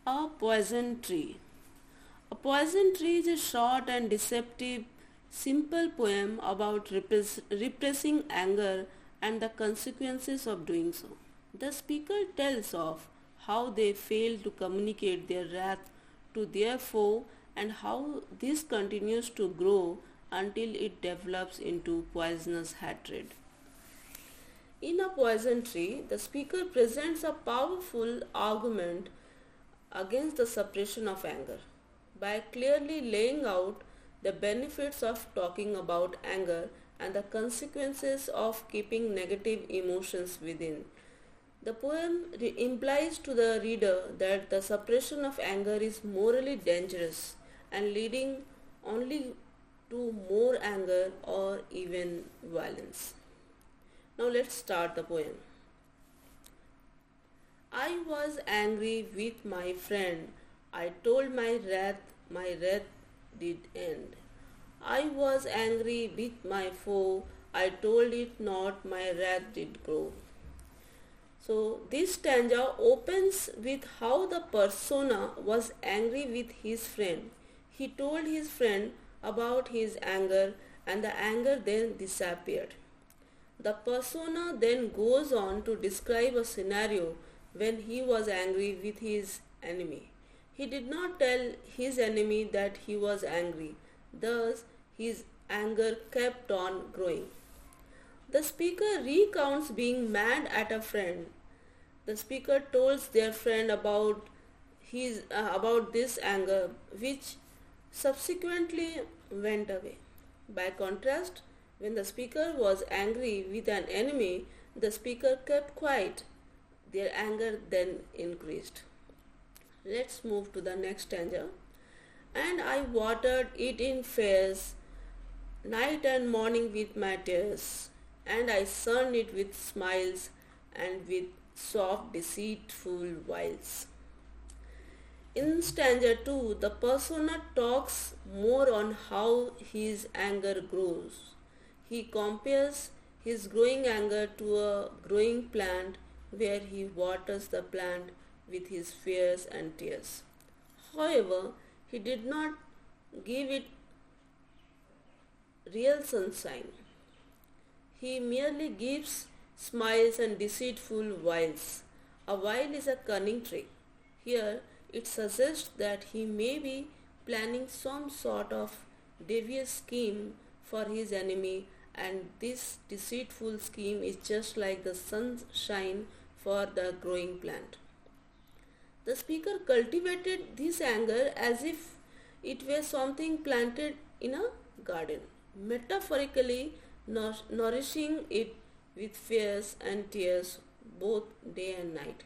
A poison tree. A poison tree is a short and deceptive, simple poem about repressing anger and the consequences of doing so. The speaker tells of how they fail to communicate their wrath to their foe and how this continues to grow until it develops into poisonous hatred. In a poison tree, the speaker presents a powerful argument against the suppression of anger by clearly laying out the benefits of talking about anger and the consequences of keeping negative emotions within. The poem implies to the reader that the suppression of anger is morally dangerous and leading only to more anger or even violence. Now let's start the poem. I was angry with my friend. I told my wrath did end. I was angry with my foe. I told it not, my wrath did grow. So this stanza opens with how the persona was angry with his friend. He told his friend about his anger and the anger then disappeared. The persona then goes on to describe a scenario when he was angry with his enemy. He did not tell his enemy that he was angry. Thus, his anger kept on growing. The speaker recounts being mad at a friend. The speaker tells their friend about this anger, which subsequently went away. By contrast, when the speaker was angry with an enemy, the speaker kept quiet. Their anger then increased. Let's move to the next stanza. And I watered it in fairs, night and morning with my tears, and I sunned it with smiles and with soft deceitful wiles. In stanza 2, the persona talks more on how his anger grows. He compares his growing anger to a growing plant where he waters the plant with his fears and tears. However, he did not give it real sunshine. He merely gives smiles and deceitful wiles. A wile is a cunning trick. Here, it suggests that he may be planning some sort of devious scheme for his enemy, and this deceitful scheme is just like the sunshine for the growing plant. The speaker cultivated this anger as if it were something planted in a garden, metaphorically nourishing it with fears and tears both day and night.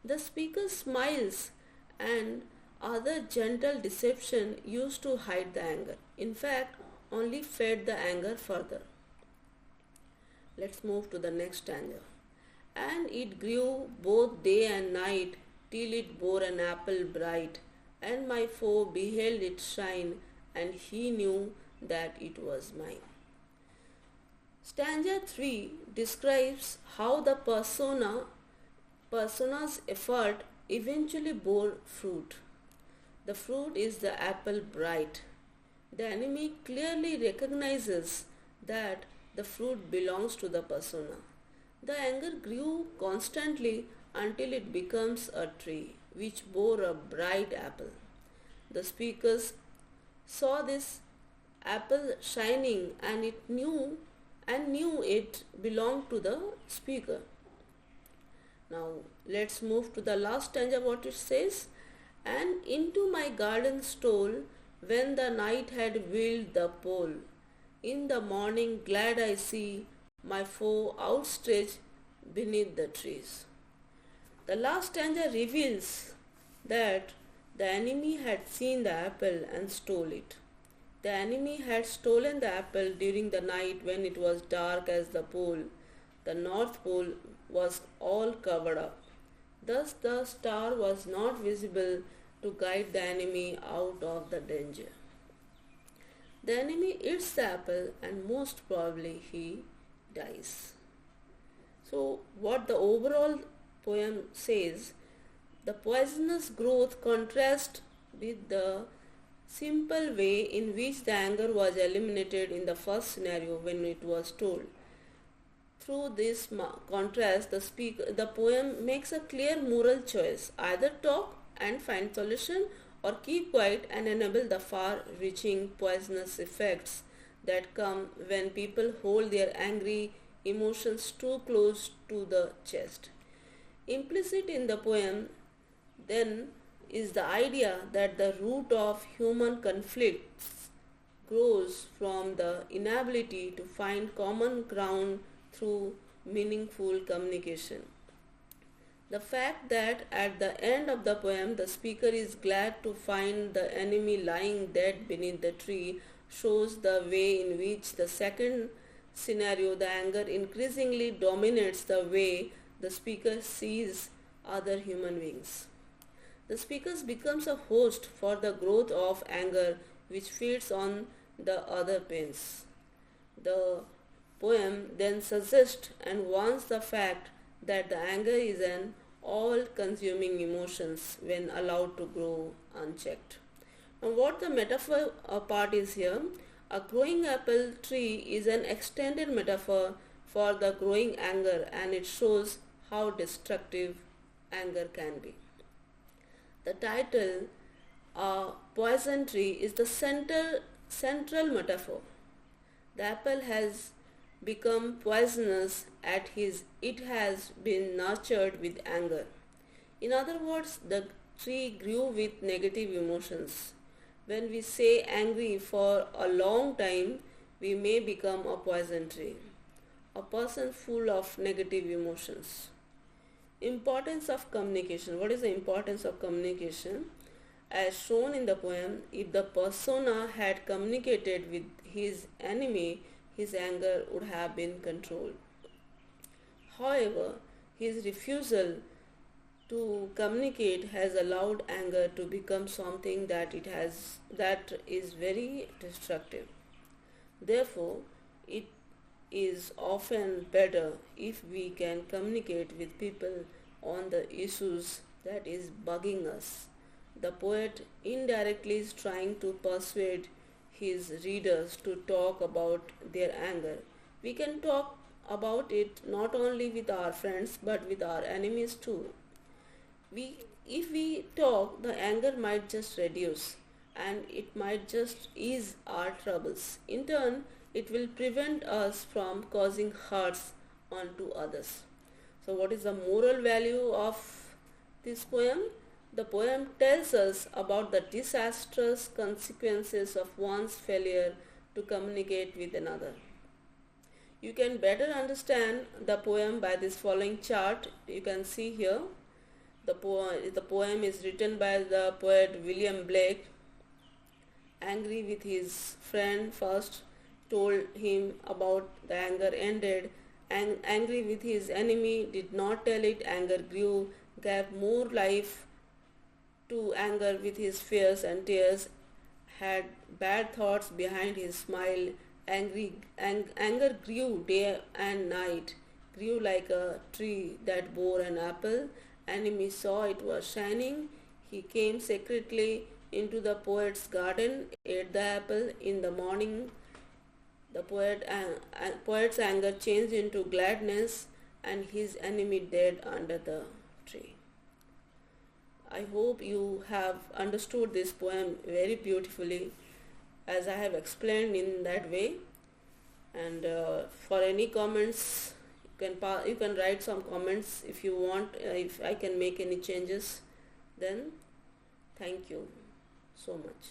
The speaker smiles and other gentle deception used to hide the anger. In fact, only fed the anger further. Let's move to the next stanza. And it grew both day and night till it bore an apple bright, and my foe beheld it shine, and he knew that it was mine. Stanza 3 describes how the persona's effort eventually bore fruit. The fruit is the apple bright. The enemy clearly recognizes that the fruit belongs to the persona. The anger grew constantly until it becomes a tree which bore a bright apple. The speakers saw this apple shining and knew it belonged to the speaker. Now let's move to the last stanza. What it says: and into my garden stole when the night had veiled the pole. In the morning glad I see my foe outstretched beneath the trees. The last stanza reveals that the enemy had seen the apple and stole it. The enemy had stolen the apple during the night when it was dark as the pole. The North Pole was all covered up. Thus the star was not visible to guide the enemy out of the danger. The enemy eats the apple and most probably he dies. So what the overall poem says, The poisonous growth contrasts with the simple way in which the anger was eliminated in the first scenario when it was told. Through this contrast, the poem makes a clear moral choice: either talk and find solution, or keep quiet and enable the far-reaching poisonous effects that come when people hold their angry emotions too close to the chest. Implicit in the poem, then, is the idea that the root of human conflicts grows from the inability to find common ground through meaningful communication. The fact that at the end of the poem the speaker is glad to find the enemy lying dead beneath the tree shows the way in which the second scenario, the anger, increasingly dominates the way the speaker sees other human beings. The speaker becomes a host for the growth of anger which feeds on the other pains. The poem then suggests and warns the fact that the anger is an all-consuming emotion when allowed to grow unchecked. Now, what the metaphor part is here, a growing apple tree is an extended metaphor for the growing anger, and it shows how destructive anger can be. The title, A Poison Tree, is the central metaphor. The apple has become poisonous it has been nurtured with anger. In other words, the tree grew with negative emotions. When we say angry for a long time, we may become a poison tree, a person full of negative emotions. Importance of communication. What is the importance of communication? As shown in the poem, if the persona had communicated with his enemy, his anger would have been controlled. However, his refusal to communicate has allowed anger to become something that is very destructive. Therefore, it is often better if we can communicate with people on the issues that is bugging us. The poet indirectly is trying to persuade his readers to talk about their anger. We can talk about it not only with our friends but with our enemies too. If we talk, the anger might just reduce and it might just ease our troubles. In turn, it will prevent us from causing hurts onto others. So, what is the moral value of this poem? The poem tells us about the disastrous consequences of one's failure to communicate with another. You can better understand the poem by this following chart. You can see here. The poem is written by the poet William Blake. Angry with his friend, first told him about the anger, ended. Angry with his enemy, did not tell it. Anger grew, gave more life to anger with his fears and tears, had bad thoughts behind his smile. Anger grew day and night, grew like a tree that bore an apple. Enemy saw it was shining. He came secretly into the poet's garden, ate the apple. In the morning, the poet's anger changed into gladness, and his enemy dead under the tree. I hope you have understood this poem very beautifully as I have explained in that way. And for any comments, you can write some comments if you want, if I can make any changes. Then thank you so much.